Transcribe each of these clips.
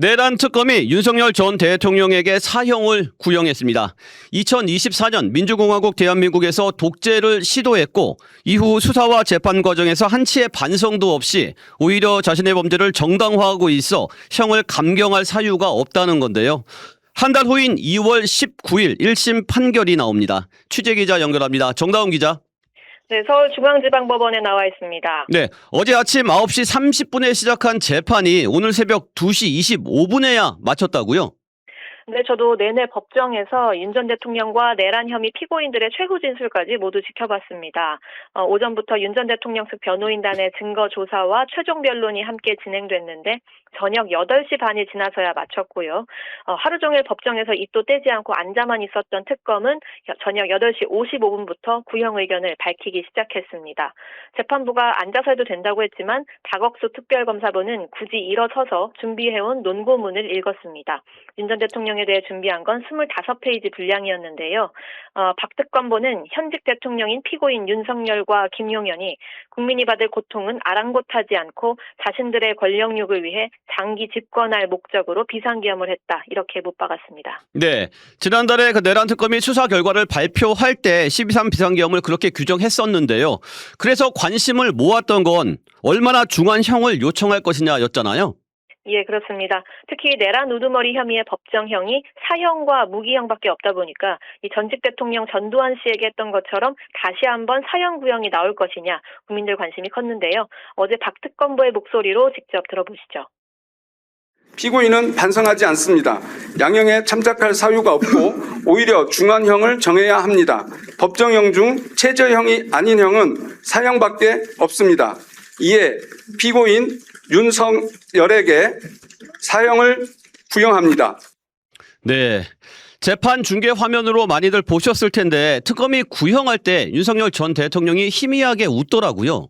내란 특검이 윤석열 전 대통령에게 사형을 구형했습니다. 2024년 민주공화국 대한민국에서 독재를 시도했고 이후 수사와 재판 과정에서 한치의 반성도 없이 오히려 자신의 범죄를 정당화하고 있어 형을 감경할 사유가 없다는 건데요. 한 달 후인 2월 19일 1심 판결이 나옵니다. 취재기자 연결합니다. 정다운 기자. 네, 서울중앙지방법원에 나와 있습니다. 네, 어제 아침 9시 30분에 시작한 재판이 오늘 새벽 2시 25분에야 마쳤다고요? 네, 저도 내내 법정에서 윤 전 대통령과 내란 혐의 피고인들의 최후 진술까지 모두 지켜봤습니다. 오전부터 윤 전 대통령 측 변호인단의 증거 조사와 최종 변론이 함께 진행됐는데 저녁 8시 반이 지나서야 마쳤고요. 하루 종일 법정에서 입도 떼지 않고 앉아만 있었던 특검은 저녁 8시 55분부터 구형 의견을 밝히기 시작했습니다. 재판부가 앉아서 해도 된다고 했지만 박억수 특별검사부는 굳이 일어서서 준비해온 논고문을 읽었습니다. 윤 전 대통령에 대해 준비한 건 25페이지 분량이었는데요. 박 특검보는 현직 대통령인 피고인 윤석열과 김용현이 국민이 받을 고통은 아랑곳하지 않고 자신들의 권력욕을 위해 장기 집권할 목적으로 비상계엄을 했다. 이렇게 못 박았습니다. 네, 지난달에 내란 특검이 수사 결과를 발표할 때 12.3 비상계엄을 그렇게 규정했었는데요. 그래서 관심을 모았던 건 얼마나 중한 형을 요청할 것이냐였잖아요. 예, 그렇습니다. 특히 내란 우두머리 혐의의 법정형이 사형과 무기형밖에 없다 보니까 이 전직 대통령 전두환 씨에게 했던 것처럼 다시 한번 사형 구형이 나올 것이냐 국민들 관심이 컸는데요. 어제 박 특검보의 목소리로 직접 들어보시죠. 피고인은 반성하지 않습니다. 양형에 참작할 사유가 없고 오히려 중한형을 정해야 합니다. 법정형 중 최저형이 아닌 형은 사형밖에 없습니다. 이에 피고인 윤석열에게 사형을 구형합니다. 네, 재판 중계 화면으로 많이들 보셨을 텐데 특검이 구형할 때 윤석열 전 대통령이 희미하게 웃더라고요.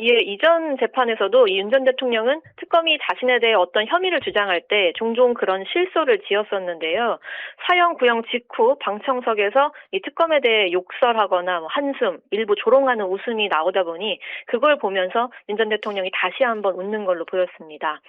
예, 이전 재판에서도 윤 전 대통령은 특검이 자신에 대해 어떤 혐의를 주장할 때 종종 그런 실소를 지었었는데요. 사형 구형 직후 방청석에서 이 특검에 대해 욕설하거나 한숨, 일부 조롱하는 웃음이 나오다 보니 그걸 보면서 윤 전 대통령이 다시 한번 웃는 걸로 보였습니다.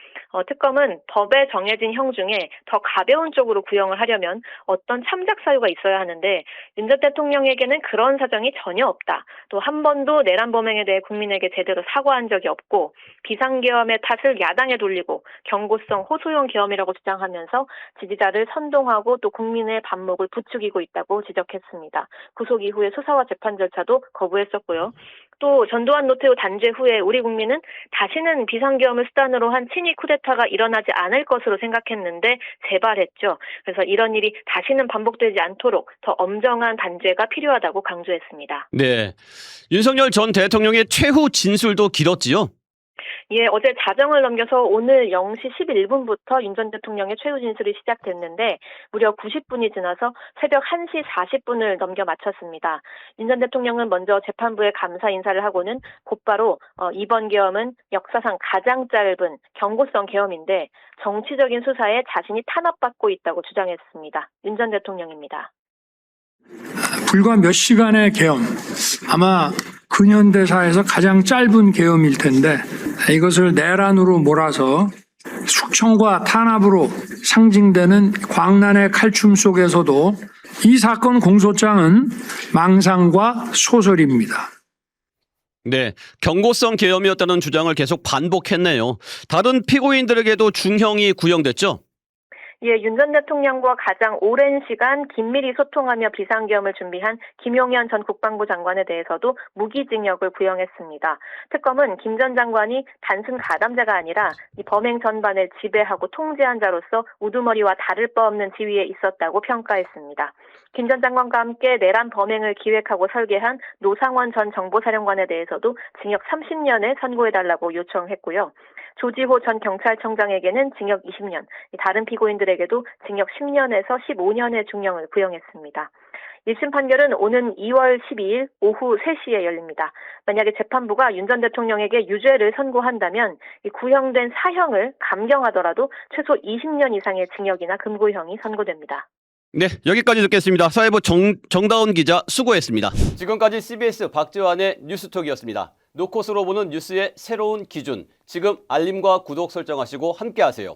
특검은 법에 정해진 형 중에 더 가벼운 쪽으로 구형을 하려면 어떤 참작 사유가 있어야 하는데 윤 전 대통령에게는 그런 사정이 전혀 없다. 또 한 번도 내란 범행에 대해 국민에게 제대로 사과한 적이 없고 비상계엄의 탓을 야당에 돌리고 경고성 호소형 계엄이라고 주장하면서 지지자를 선동하고 또 국민의 반목을 부추기고 있다고 지적했습니다. 구속 이후의 수사와 재판 절차도 거부했었고요. 또 전두환 노태우 단죄 후에 우리 국민은 다시는 비상계엄을 수단으로 한 친위 쿠데타가 일어나지 않을 것으로 생각했는데 재발했죠. 그래서 이런 일이 다시는 반복되지 않도록 더 엄정한 단죄가 필요하다고 강조했습니다. 네, 윤석열 전 대통령의 최후 진술도 길었지요? 예, 어제 자정을 넘겨서 오늘 0시 11분부터 윤 전 대통령의 최후 진술이 시작됐는데 무려 90분이 지나서 새벽 1시 40분을 넘겨 마쳤습니다. 윤 전 대통령은 먼저 재판부에 감사 인사를 하고는 곧바로 이번 계엄은 역사상 가장 짧은 경고성 계엄인데 정치적인 수사에 자신이 탄압받고 있다고 주장했습니다. 윤 전 대통령입니다. 불과 몇 시간의 계엄, 아마 근현대사에서 가장 짧은 계엄일 텐데 이것을 내란으로 몰아서 숙청과 탄압으로 상징되는 광란의 칼춤 속에서도 이 사건 공소장은 망상과 소설입니다. 네, 경고성 계엄이었다는 주장을 계속 반복했네요. 다른 피고인들에게도 중형이 구형됐죠? 예, 윤 전 대통령과 가장 오랜 시간 긴밀히 소통하며 비상계엄을 준비한 김용현 전 국방부 장관에 대해서도 무기징역을 구형했습니다. 특검은 김 전 장관이 단순 가담자가 아니라 이 범행 전반을 지배하고 통제한 자로서 우두머리와 다를 바 없는 지위에 있었다고 평가했습니다. 김 전 장관과 함께 내란 범행을 기획하고 설계한 노상원 전 정보사령관에 대해서도 징역 30년을 선고해달라고 요청했고요. 조지호 전 경찰청장에게는 징역 20년, 다른 피고인들에게도 징역 10년에서 15년의 중형을 구형했습니다. 1심 판결은 오는 2월 12일 오후 3시에 열립니다. 만약에 재판부가 윤 전 대통령에게 유죄를 선고한다면 이 구형된 사형을 감경하더라도 최소 20년 이상의 징역이나 금고형이 선고됩니다. 네, 여기까지 듣겠습니다. 사회부 정다운 기자 수고했습니다. 지금까지 CBS 박재환의 뉴스톡이었습니다. 노컷으로 보는 뉴스의 새로운 기준, 지금 알림과 구독 설정하시고 함께하세요.